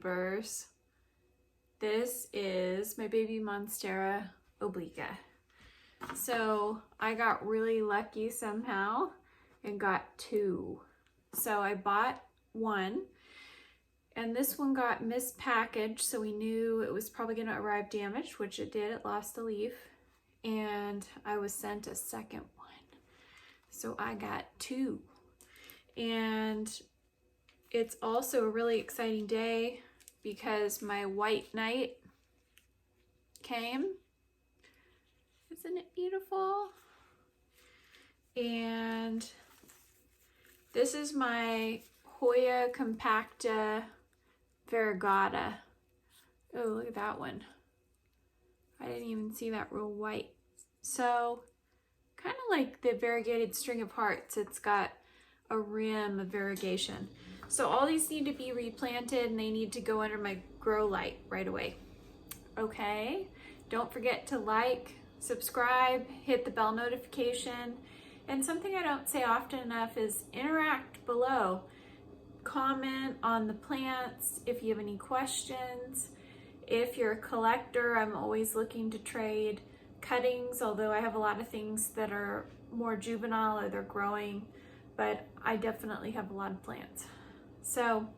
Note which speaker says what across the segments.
Speaker 1: YouTubers. This is my baby Monstera Obliqua. So I got really lucky somehow and got two. So I bought one, and this one got mispackaged, so we knew it was probably going to arrive damaged, which it did. It lost a leaf, and I was sent a second one. So I got two. And it's also a really exciting day because my White Knight came. Isn't it beautiful? And this is my Hoya Compacta Variegata. Oh, look at that one. I didn't even see that real white. So, kind of like the variegated string of hearts, it's got a rim of variegation. So all these need to be replanted and they need to go under my grow light right away. Okay, don't forget to like, subscribe, hit the bell notification. And something I don't say often enough is interact below. Comment on the plants if you have any questions. If you're a collector, I'm always looking to trade cuttings, although I have a lot of things that are more juvenile or they're growing, but I definitely have a lot of plants. So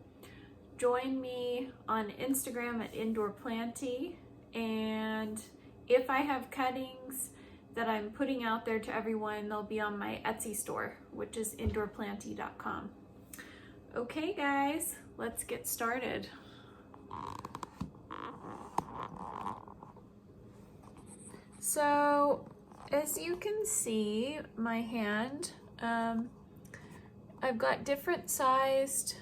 Speaker 1: join me on Instagram at Indoor Planty, and if I have cuttings that I'm putting out there to everyone, they'll be on my Etsy store, which is indoorplanty.com. Okay guys, let's get started. So as you can see, my hand, I've got different sized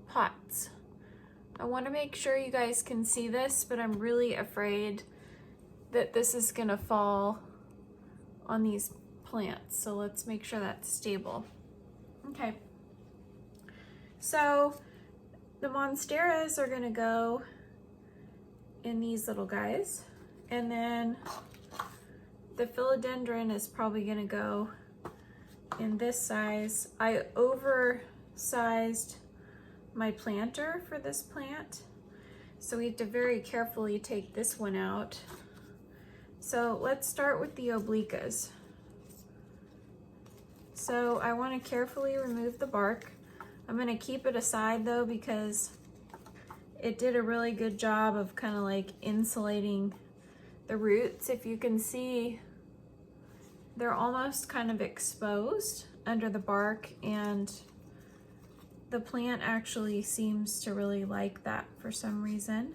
Speaker 1: pots. I want to make sure you guys can see this, but I'm really afraid that this is gonna fall on these plants. So let's make sure that's stable. Okay. So the Monsteras are gonna go in these little guys, and then the Philodendron is probably gonna go in this size. I oversized my planter for this plant, so we have to very carefully take this one out. So let's start with the obliquas. So I want to carefully remove the bark. I'm going to keep it aside though because it did a really good job of kind of like insulating the roots. If you can see, they're almost kind of exposed under the bark, and the plant actually seems to really like that for some reason.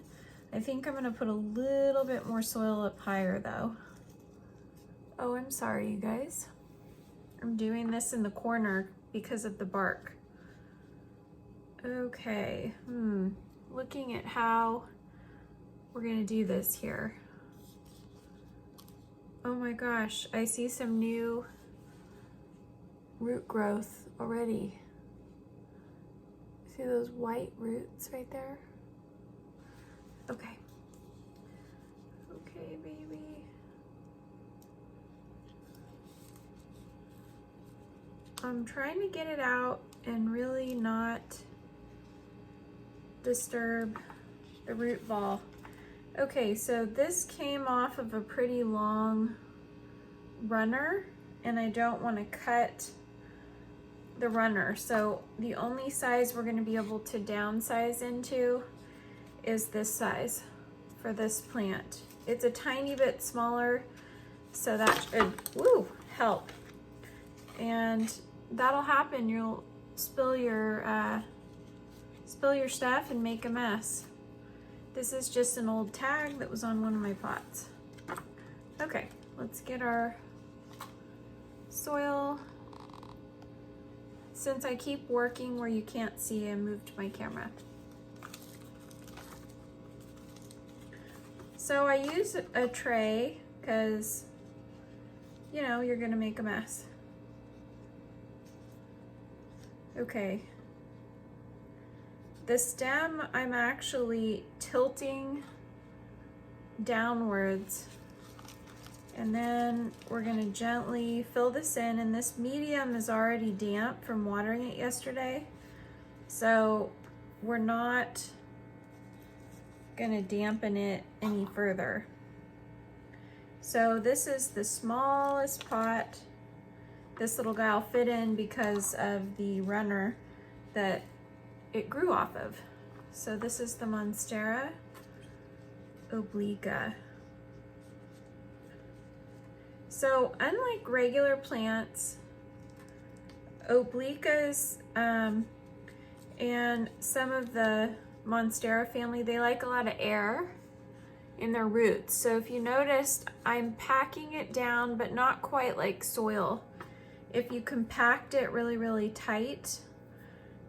Speaker 1: I think I'm gonna put a little bit more soil up higher though. Oh, I'm sorry you guys. I'm doing this in the corner because of the bark. Okay, looking at how we're gonna do this here. Oh my gosh, I see some new root growth already. See those white roots right there? Okay. Okay, baby. I'm trying to get it out and really not disturb the root ball. Okay, so this came off of a pretty long runner, and I don't want to cut the runner. So the only size we're going to be able to downsize into is this size for this plant. It's a tiny bit smaller, so that should help. And that'll happen. You'll spill your stuff and make a mess. This is just an old tag that was on one of my pots. Okay, let's get our soil. Since I keep working where you can't see, I moved my camera. So I use a tray because, you know, you're gonna make a mess. Okay. The stem, I'm actually tilting downwards, and then we're gonna gently fill this in, and this medium is already damp from watering it yesterday, so we're not gonna dampen it any further. So this is the smallest pot this little guy will fit in because of the runner that it grew off of. So this is the Monstera Obliqua. So unlike regular plants, obliquas and some of the Monstera family, they like a lot of air in their roots. So if you noticed, I'm packing it down, but not quite like soil. If you compact it really, really tight,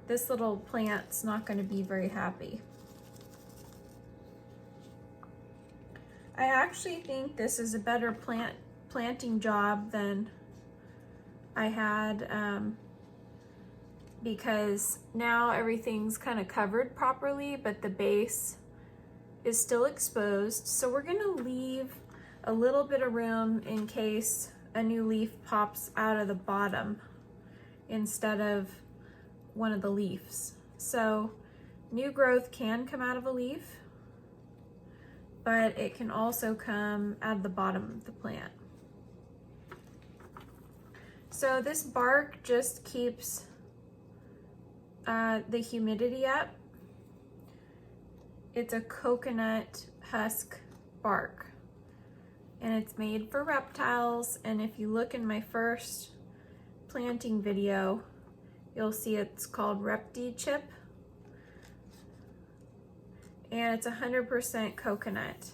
Speaker 1: this little plant's not going to be very happy. I actually think this is a better planting job than I had, because now everything's kind of covered properly, but the base is still exposed. So we're going to leave a little bit of room in case a new leaf pops out of the bottom instead of one of the leaves. So new growth can come out of a leaf, but it can also come out of the bottom of the plant. So this bark just keeps the humidity up. It's a coconut husk bark, and it's made for reptiles. And if you look in my first planting video, you'll see it's called Repti Chip, and it's 100% coconut.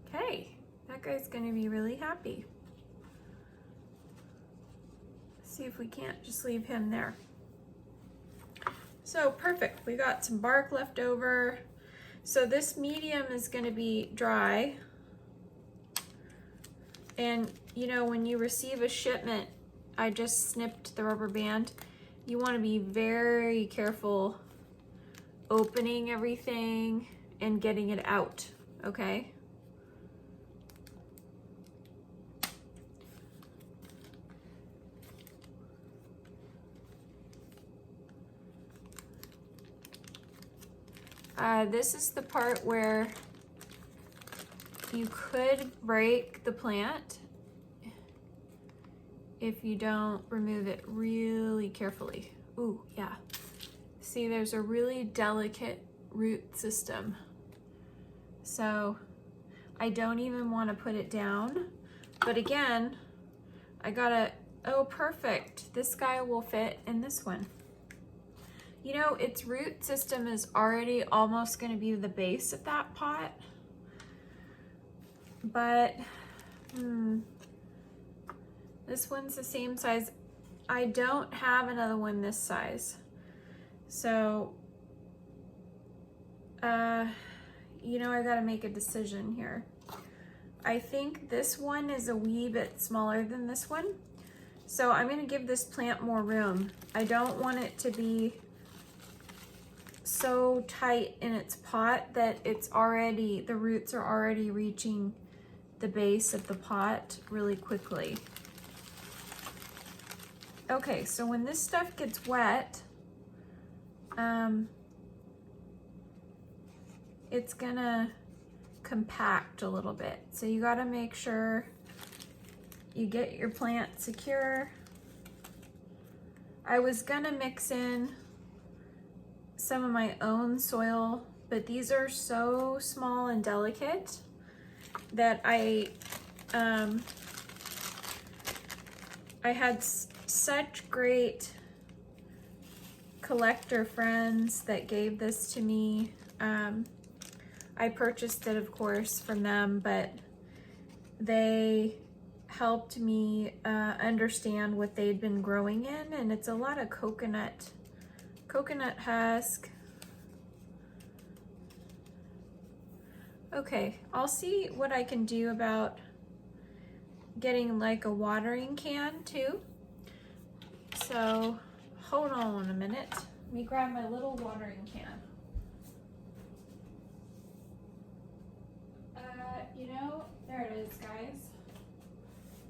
Speaker 1: Okay, that guy's gonna be really happy. See if we can't just leave him there. So perfect, we got some bark left over. So this medium is going to be dry. And you know, when you receive a shipment, I just snipped the rubber band. You want to be very careful opening everything and getting it out, okay? This is the part where you could break the plant if you don't remove it really carefully. Ooh, yeah. See, there's a really delicate root system. So I don't even want to put it down. But again, I gotta, oh, perfect. This guy will fit in this one. You know, its root system is already almost going to be the base of that pot. But, this one's the same size. I don't have another one this size. So, you know, I got to make a decision here. I think this one is a wee bit smaller than this one. So I'm going to give this plant more room. I don't want it to be so tight in its pot that it's already, the roots are already reaching the base of the pot really quickly. Okay, so when this stuff gets wet, it's gonna compact a little bit. So you gotta make sure you get your plant secure. I was gonna mix in some of my own soil, but these are so small and delicate that I had such great collector friends that gave this to me. I purchased it, of course, from them, but they helped me understand what they'd been growing in, and it's a lot of coconut husk. Okay, I'll see what I can do about getting like a watering can too. So hold on a minute. Let me grab my little watering can. You know, there it is, guys.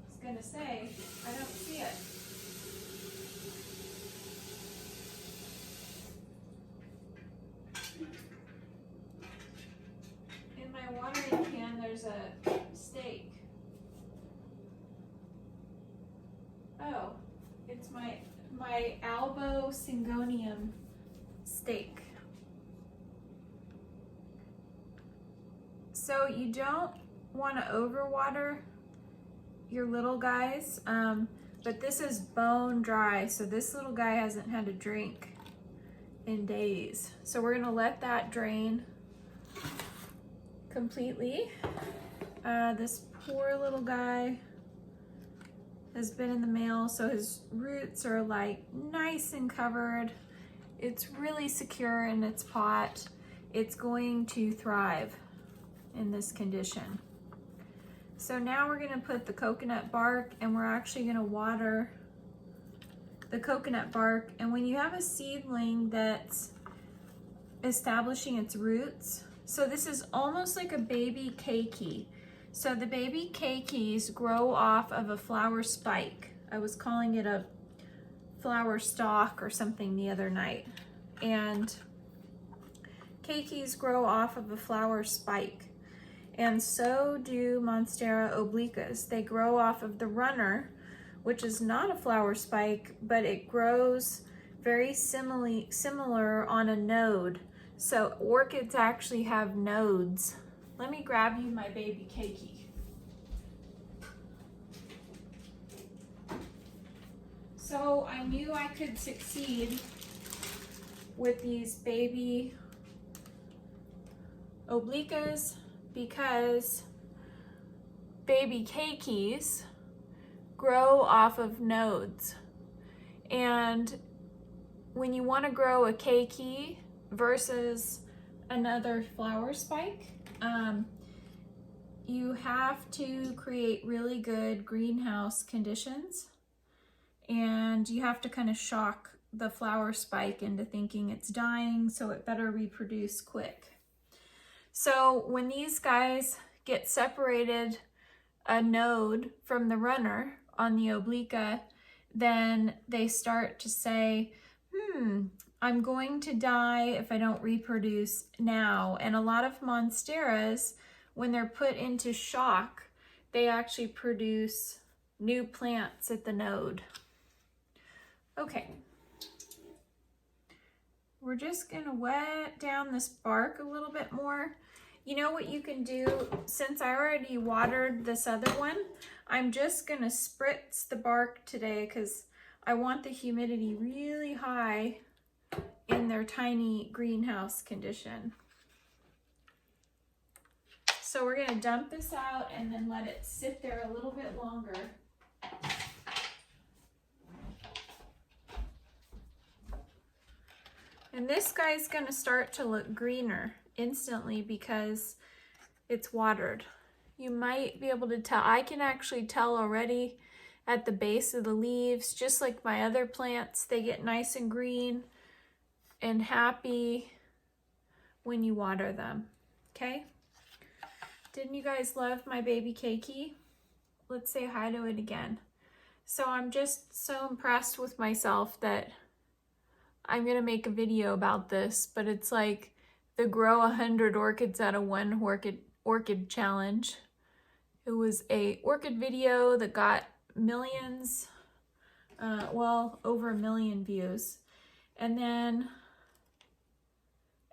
Speaker 1: I was gonna say, I don't see it. Oh, it's my Albo Syngonium stake. So you don't want to overwater your little guys, but this is bone dry, so this little guy hasn't had a drink in days. So we're gonna let that drain completely. This poor little guy has been in the mail, so his roots are like nice and covered. It's really secure in its pot. It's going to thrive in this condition. So now we're gonna put the coconut bark, and we're actually gonna water the coconut bark. And when you have a seedling that's establishing its roots, so this is almost like a baby keiki. So the baby keikis grow off of a flower spike. I was calling it a flower stalk or something the other night. And keikis grow off of a flower spike. And so do Monstera obliquas. They grow off of the runner, which is not a flower spike, but it grows very similar on a node. So orchids actually have nodes. Let me grab you my baby keiki. So I knew I could succeed with these baby obliquas because baby keikis grow off of nodes. And when you want to grow a keiki versus another flower spike, you have to create really good greenhouse conditions, and you have to kind of shock the flower spike into thinking it's dying, so it better reproduce quick. So when these guys get separated a node from the runner on the obliqua, then they start to say, I'm going to die if I don't reproduce now. And a lot of monsteras, when they're put into shock, they actually produce new plants at the node. Okay. We're just gonna wet down this bark a little bit more. You know what you can do, since I already watered this other one, I'm just gonna spritz the bark today because I want the humidity really high in their tiny greenhouse condition. So we're gonna dump this out and then let it sit there a little bit longer. And this guy's gonna start to look greener instantly because it's watered. You might be able to tell, I can actually tell already at the base of the leaves, just like my other plants, they get nice and green and happy when you water them, okay? Didn't you guys love my baby keiki? Let's say hi to it again. So I'm just so impressed with myself that I'm gonna make a video about this, but it's like the grow 100 orchids out of one orchid challenge. It was a orchid video that got millions, well, over 1 million views. And then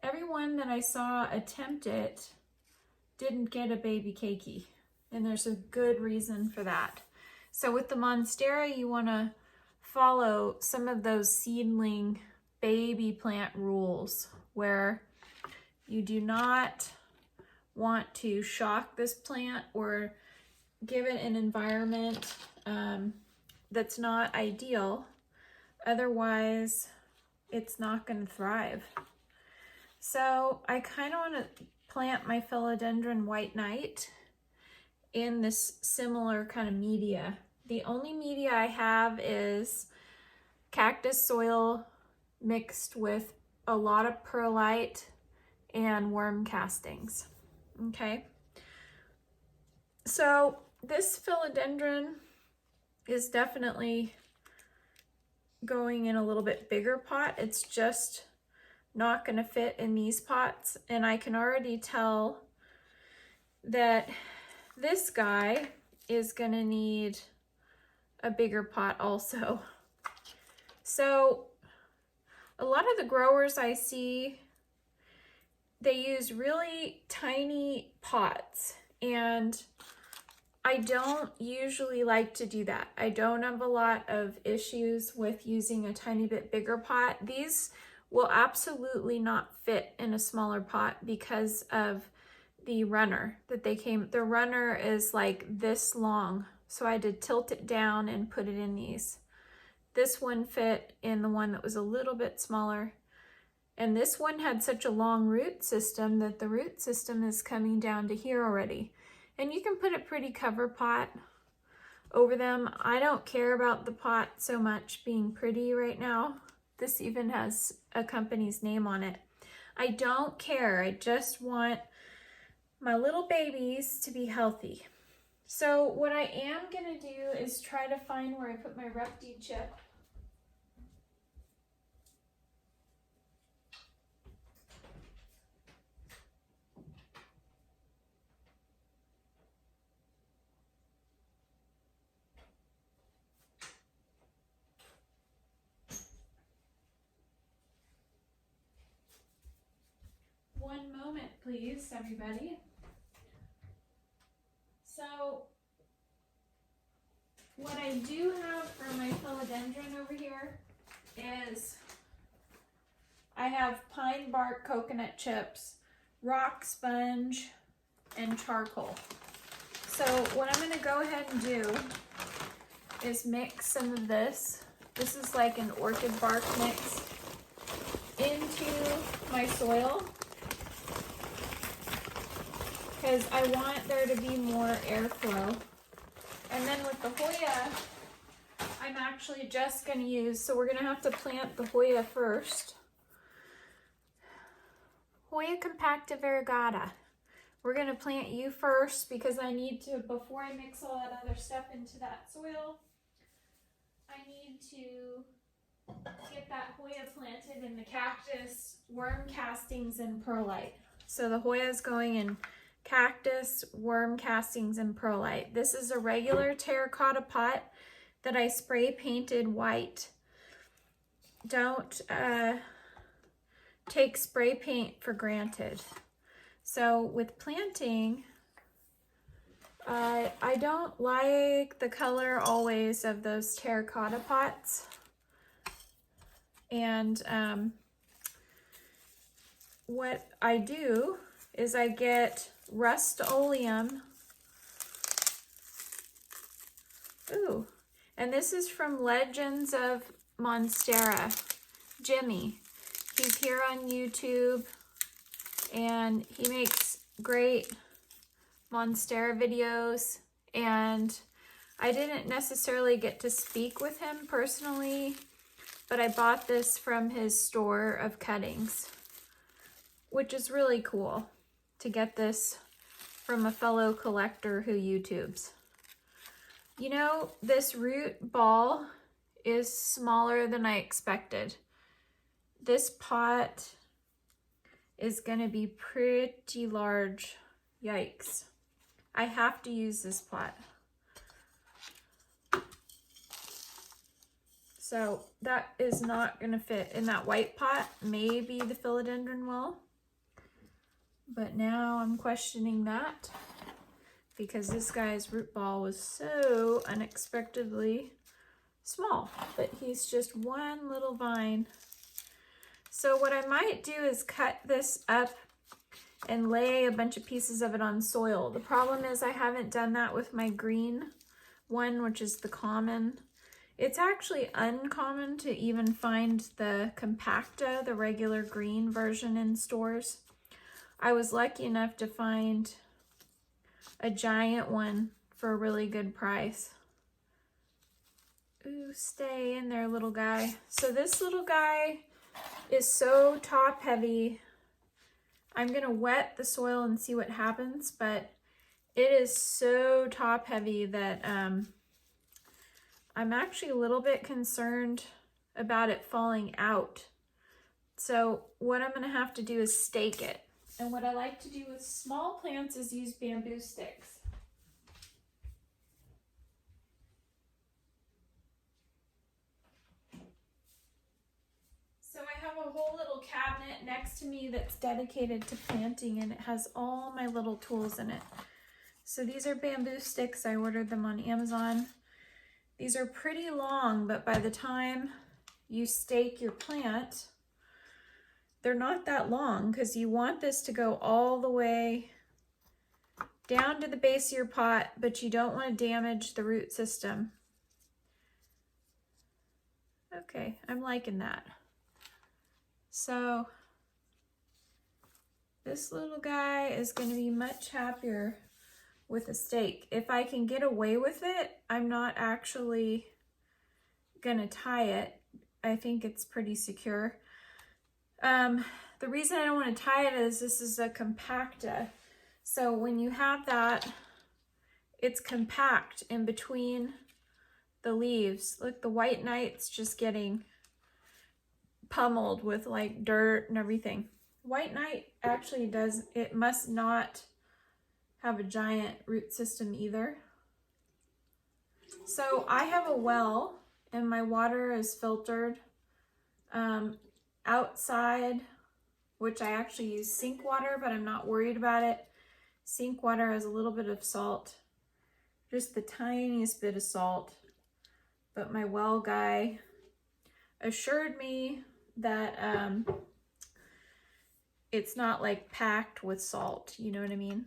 Speaker 1: everyone that I saw attempt it didn't get a baby keiki. And there's a good reason for that. So with the Monstera, you wanna follow some of those seedling baby plant rules where you do not want to shock this plant or give it an environment that's not ideal. Otherwise, it's not going to thrive. So I kind of want to plant my Philodendron White Knight in this similar kind of media. The only media I have is cactus soil mixed with a lot of perlite and worm castings. Okay, so this philodendron is definitely going in a little bit bigger pot. It's just not going to fit in these pots, and I can already tell that this guy is going to need a bigger pot also. So a lot of the growers I see, they use really tiny pots, and I don't usually like to do that. I don't have a lot of issues with using a tiny bit bigger pot. These will absolutely not fit in a smaller pot because of the runner that they came. The runner is like this long, so I had to tilt it down and put it in these. This one fit in the one that was a little bit smaller. And this one had such a long root system that the root system is coming down to here already. And you can put a pretty cover pot over them. I don't care about the pot so much being pretty right now. This even has a company's name on it. I don't care. I just want my little babies to be healthy. So what I am gonna do is try to find where I put my Repotting chip. One moment, please, everybody. So, what I do have for my philodendron over here is I have pine bark coconut chips, rock sponge, and charcoal. So what I'm going to go ahead and do is mix some of this. This is like an orchid bark mix into my soil, because I want there to be more airflow. And then with the Hoya, I'm actually just going to use, so we're going to have to plant the Hoya first. Hoya Compacta Variegata. We're going to plant you first because I need to, before I mix all that other stuff into that soil, I need to get that Hoya planted in the cactus, worm castings, and perlite. So the Hoya is going in cactus, worm castings, and perlite. This is a regular terracotta pot that I spray painted white. Don't take spray paint for granted. So with planting, I don't like the color always of those terracotta pots. And what I do is I get Rust-Oleum. Ooh, and this is from Legends of Monstera. Jimmy, he's here on YouTube, and he makes great Monstera videos, and I didn't necessarily get to speak with him personally, but I bought this from his store of cuttings, which is really cool to get this from a fellow collector who YouTubes. You know, this root ball is smaller than I expected. This pot is gonna be pretty large. Yikes. I have to use this pot. So that is not gonna fit in that white pot. Maybe the philodendron will, but now I'm questioning that because this guy's root ball was so unexpectedly small, but he's just one little vine. So what I might do is cut this up and lay a bunch of pieces of it on soil. The problem is I haven't done that with my green one, which is the common. It's actually uncommon to even find the compacta, the regular green version, in stores. I was lucky enough to find a giant one for a really good price. Ooh, stay in there, little guy. So this little guy is so top heavy. I'm gonna wet the soil and see what happens, but it is so top heavy that I'm actually a little bit concerned about it falling out. So what I'm gonna have to do is stake it. And what I like to do with small plants is use bamboo sticks. whole little cabinet next to me that's dedicated to planting, and it has all my little tools in it. So these are bamboo sticks. I ordered them on Amazon. These are pretty long, but by the time you stake your plant, they're not that long, because you want this to go all the way down to the base of your pot, but you don't want to damage the root system. Okay, I'm liking that. So this little guy is going to be much happier with a stake. If I can get away with it, I'm not actually going to tie it. I think it's pretty secure. The reason I don't want to tie it is this is a compacta. So when you have that, it's compact in between the leaves. Look, the White Knight's just getting pummeled with like dirt and everything. White Knight actually does, it must not have a giant root system either. So I have a well and my water is filtered outside, which I actually use sink water, but I'm not worried about it. Sink water has a little bit of salt, just the tiniest bit of salt. But my well guy assured me that it's not like packed with salt, you know what I mean?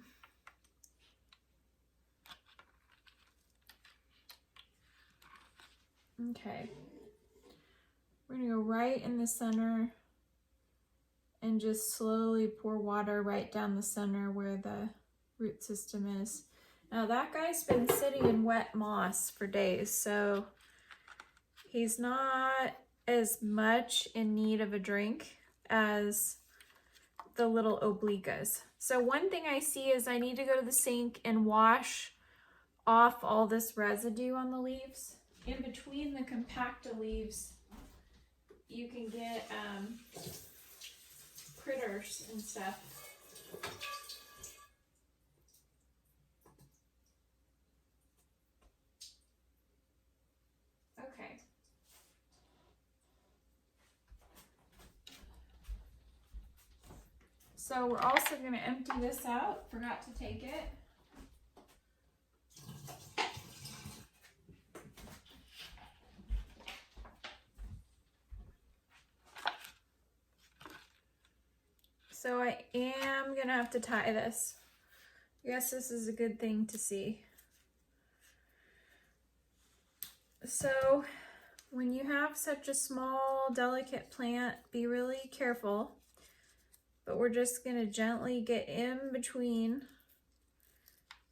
Speaker 1: Okay, we're gonna go right in the center and just slowly pour water right down the center where the root system is. Now that guy's been sitting in wet moss for days, so he's not as much in need of a drink as the little obliquas. So one thing I see is I need to go to the sink and wash off all this residue on the leaves. In between the compacta leaves, you can get critters and stuff. Okay. So we're also going to empty this out. Forgot to take it. So I am going to have to tie this. I guess this is a good thing to see. So when you have such a small, delicate plant, be really careful. But we're just going to gently get in between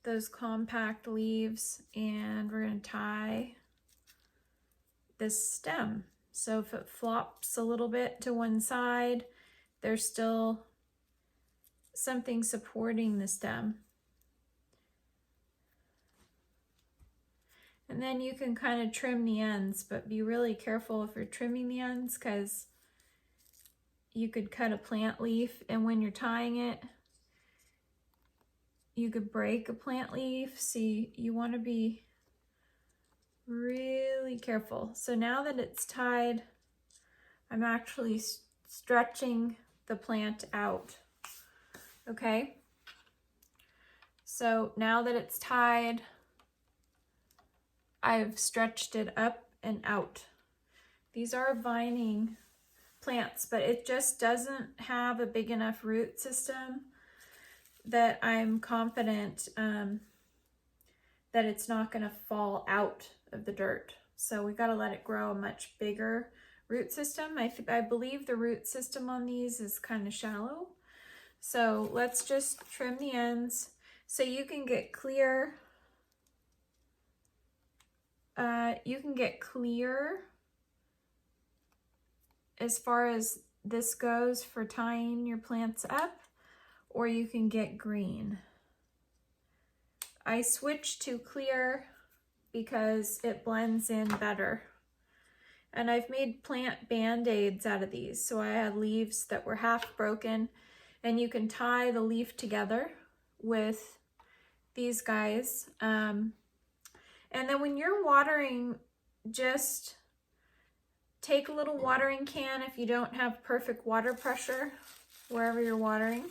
Speaker 1: those compact leaves and we're going to tie this stem. So if it flops a little bit to one side, there's still something supporting the stem. And then you can kind of trim the ends, but be really careful if you're trimming the ends, because you could cut a plant leaf, and when you're tying it, you could break a plant leaf. So you want to be really careful. So now that it's tied, I'm actually stretching the plant out. Okay, so now that it's tied, I've stretched it up and out. These are vining plants, but it just doesn't have a big enough root system that I'm confident that it's not going to fall out of the dirt. So we got to let it grow a much bigger root system. I believe the root system on these is kind of shallow. So let's just trim the ends so you can get clear. You can get clear as far as this goes for tying your plants up, or you can get green. I switched to clear because it blends in better. And I've made plant band-aids out of these. So I had leaves that were half broken, and you can tie the leaf together with these guys. And then when you're watering, just take a little watering can if you don't have perfect water pressure wherever you're watering.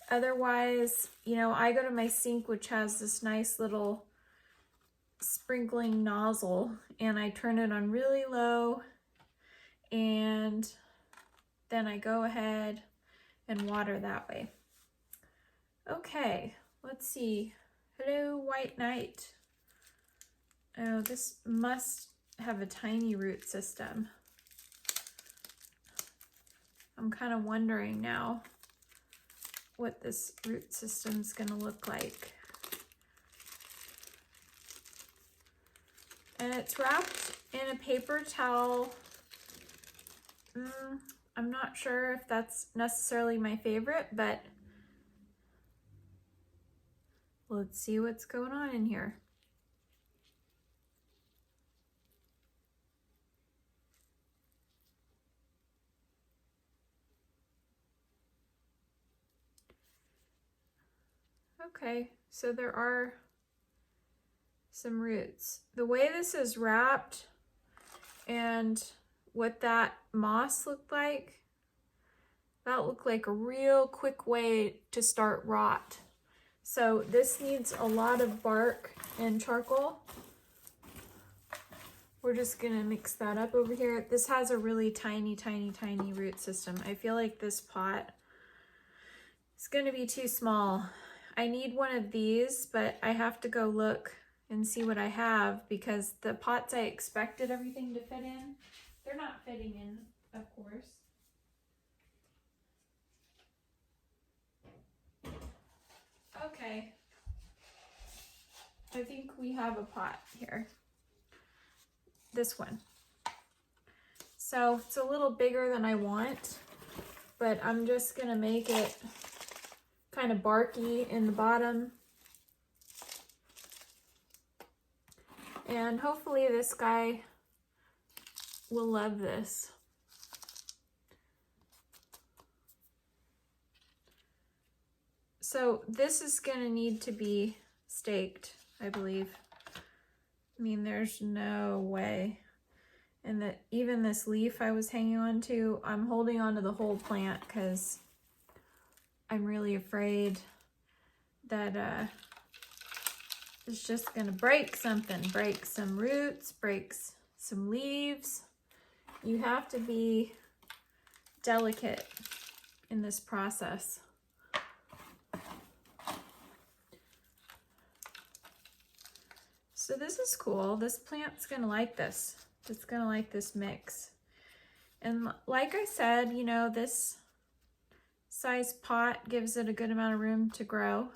Speaker 1: Otherwise, you know, I go to my sink, which has this nice little sprinkling nozzle, and I turn it on really low, and then I go ahead and water that way. Okay, let's see. Hello, White Knight. Oh, this must have a tiny root system. I'm kind of wondering now what this root system's gonna look like. And it's wrapped in a paper towel. I'm not sure if that's necessarily my favorite, but let's see what's going on in here. Okay, so there are some roots. The way this is wrapped and what that moss looked like, that looked like a real quick way to start rot. So this needs a lot of bark and charcoal. We're just gonna mix that up over here. This has a really tiny, tiny, tiny root system. I feel like this pot is gonna be too small. I need one of these, but I have to go look and see what I have because the pots I expected everything to fit in, they're not fitting in, of course. Okay, I think we have a pot here. This one. So it's a little bigger than I want, but I'm just gonna make it kind of barky in the bottom. And hopefully this guy will love this. So this is gonna need to be staked, I believe. I mean, there's no way. And that even this leaf I was hanging on to, I'm holding on to the whole plant because I'm really afraid that it's just gonna break something, break some roots, breaks some leaves. You have to be delicate in this process. So this is cool. This plant's gonna like this. It's gonna like this mix. And like I said, you know, this size pot gives it a good amount of room to grow.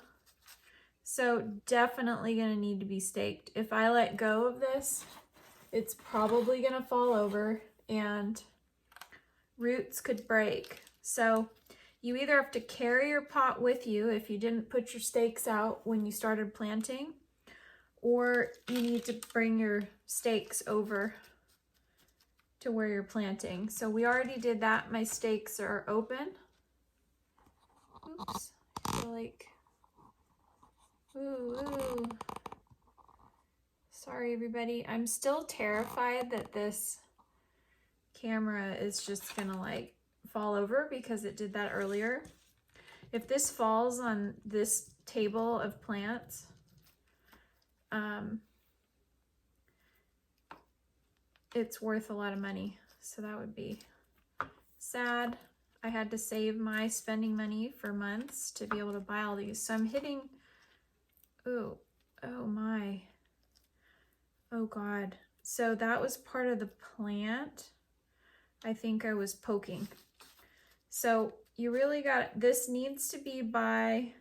Speaker 1: So definitely gonna need to be staked. If I let go of this, it's probably gonna fall over and roots could break. So you either have to carry your pot with you if you didn't put your stakes out when you started planting, or you need to bring your stakes over to where you're planting. So we already did that. My stakes are open. Oops, I feel like, ooh. Sorry everybody. I'm still terrified that this camera is just gonna like fall over because it did that earlier. If this falls on this table of plants, it's worth a lot of money. So that would be sad. I had to save my spending money for months to be able to buy all these. So I'm hitting, oh my, oh God. So that was part of the plant. I think I was poking. So you really got, this needs to be by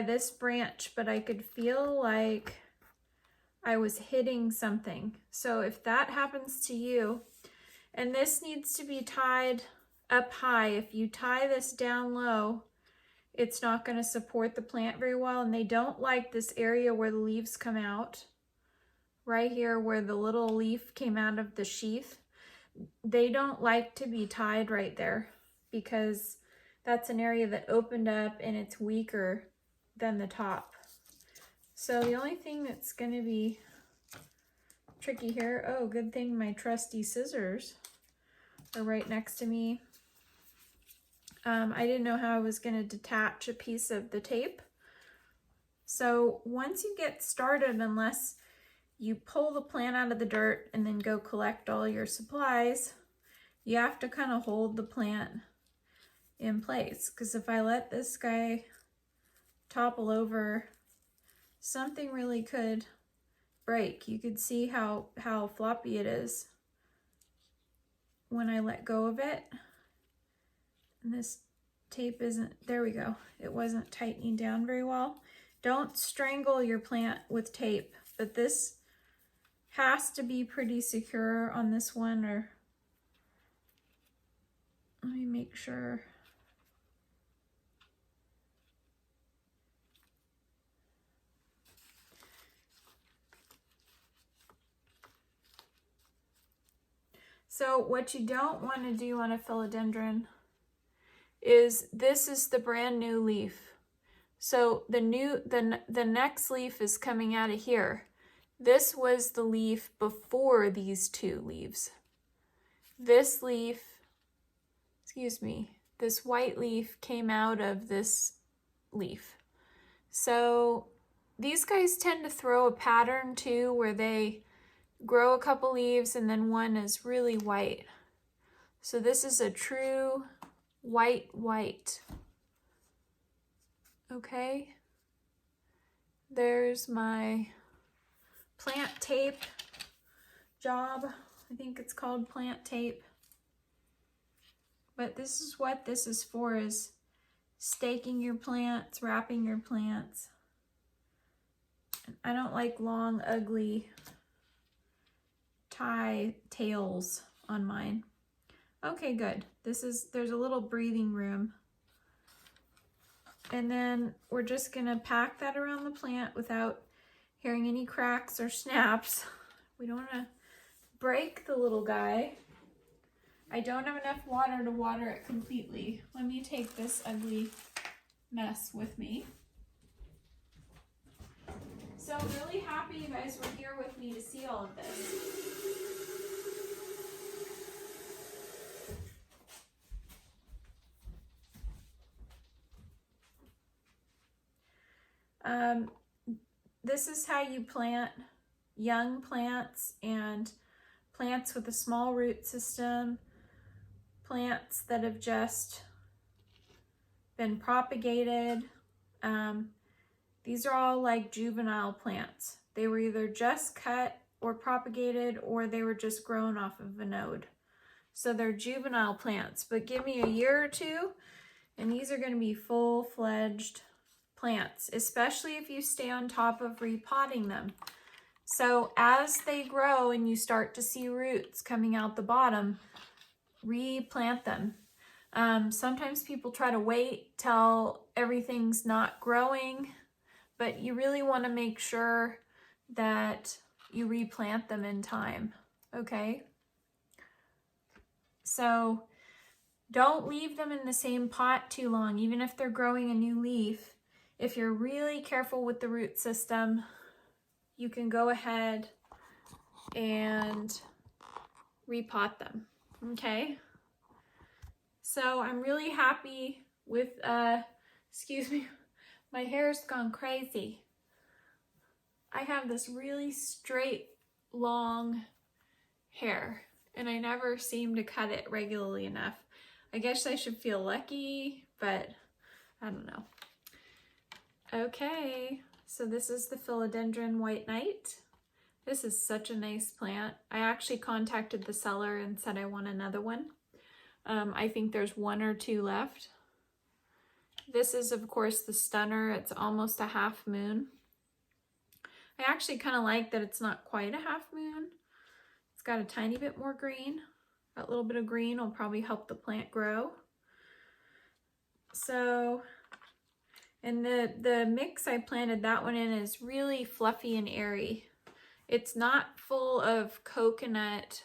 Speaker 1: this branch, but I could feel like I was hitting something. So if that happens to you, and this needs to be tied up high. If you tie this down low, it's not going to support the plant very well. And they don't like this area where the leaves come out. Right here where the little leaf came out of the sheath. They don't like to be tied right there because that's an area that opened up and it's weaker than the top. So the only thing that's going to be tricky here. Oh, good thing my trusty scissors are right next to me. I didn't know how I was going to detach a piece of the tape. So once you get started, unless you pull the plant out of the dirt and then go collect all your supplies, you have to kind of hold the plant in place, because if I let this guy topple over, something really could break. You could see how floppy it is when I let go of it. And this tape isn't, there we go. It wasn't tightening down very well. Don't strangle your plant with tape, but this has to be pretty secure on this one, or let me make sure. So what you don't want to do on a philodendron is, this is the brand new leaf. So the next leaf is coming out of here. This was the leaf before these two leaves. This leaf, excuse me, this white leaf came out of this leaf. So these guys tend to throw a pattern too, where they grow a couple leaves and then one is really white. So this is a true white. Okay, there's my plant tape job. I think it's called plant tape. But this is what this is for, is staking your plants, wrapping your plants. I don't like long, ugly tie tails on mine. Okay, good. There's a little breathing room. And then we're just gonna pack that around the plant without hearing any cracks or snaps. We don't wanna break the little guy. I don't have enough water to water it completely. Let me take this ugly mess with me. So I'm really happy you guys were here with me to see all of this. This is how you plant young plants and plants with a small root system, plants that have just been propagated. These are all like juvenile plants. They were either just cut or propagated, or they were just grown off of a node. So they're juvenile plants, but give me a year or two and these are going to be full-fledged plants, especially if you stay on top of repotting them. So as they grow and you start to see roots coming out the bottom, replant them. Sometimes people try to wait till everything's not growing, but you really want to make sure that you replant them in time, okay? So don't leave them in the same pot too long, even if they're growing a new leaf. If you're really careful with the root system, you can go ahead and repot them, okay? So I'm really happy with, excuse me, my hair's gone crazy. I have this really straight, long hair, and I never seem to cut it regularly enough. I guess I should feel lucky, but I don't know. Okay, so this is the Philodendron White Knight. This is such a nice plant. I actually contacted the seller and said I want another one. I think there's one or two left. This is, of course, the stunner. It's almost a half moon. I actually kind of like that it's not quite a half moon. It's got a tiny bit more green. That little bit of green will probably help the plant grow. So, and the mix I planted that one in is really fluffy and airy. It's not full of coconut.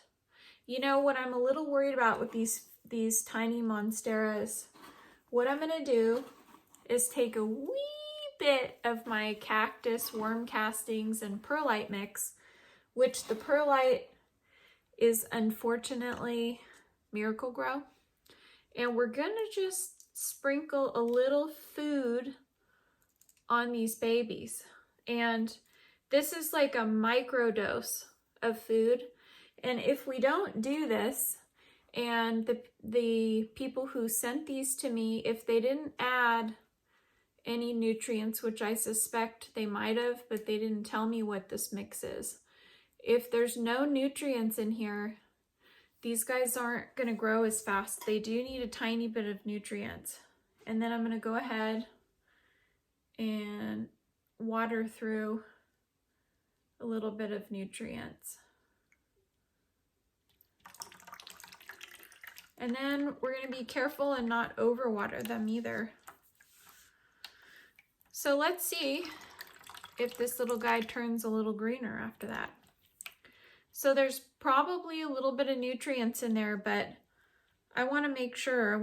Speaker 1: You know what I'm a little worried about with these tiny monsteras? What I'm gonna do is take a wee bit of my cactus worm castings and perlite mix, which the perlite is unfortunately Miracle-Gro. And we're gonna just sprinkle a little food on these babies. And this is like a micro dose of food. And if we don't do this, and the people who sent these to me, if they didn't add any nutrients, which I suspect they might have, but they didn't tell me what this mix is. If there's no nutrients in here, these guys aren't gonna grow as fast. They do need a tiny bit of nutrients. And then I'm gonna go ahead and water through a little bit of nutrients. And then we're gonna be careful and not overwater them either. So let's see if this little guy turns a little greener after that. So there's probably a little bit of nutrients in there, but I wanna make sure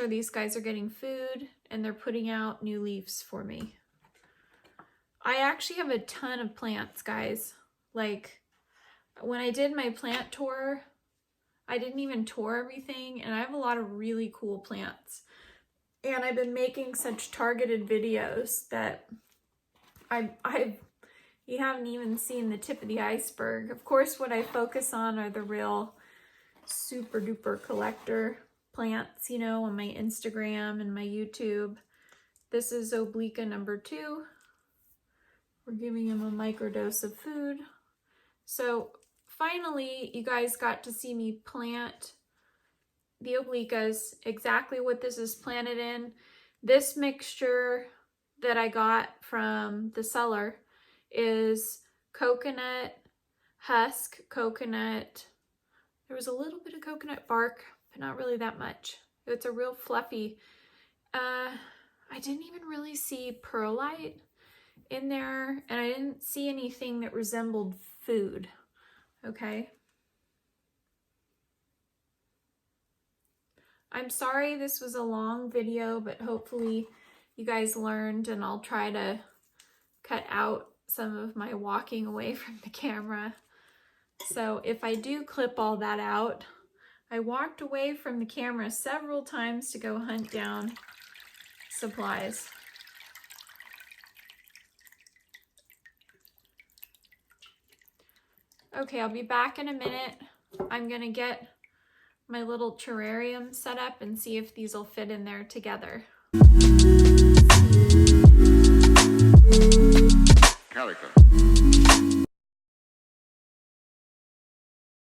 Speaker 1: these guys are getting food and they're putting out new leaves for me. I actually have a ton of plants, guys. Like when I did my plant tour, I didn't even tour everything, and I have a lot of really cool plants. And I've been making such targeted videos that you haven't even seen the tip of the iceberg. Of course, what I focus on are the real super duper collector plants, you know, on my Instagram and my YouTube. This is Obliqua number 2. We're giving him a microdose of food. So finally, you guys got to see me plant the Obliquas, exactly what this is planted in. This mixture that I got from the seller is coconut husk, coconut. There was a little bit of coconut bark, but not really that much. It's a real fluffy. I didn't even really see perlite in there, and I didn't see anything that resembled food. Okay. I'm sorry this was a long video, but hopefully you guys learned, and I'll try to cut out some of my walking away from the camera. So if I do clip all that out, I walked away from the camera several times to go hunt down supplies. Okay, I'll be back in a minute. I'm gonna get my little terrarium set up and see if these will fit in there together.
Speaker 2: Calico.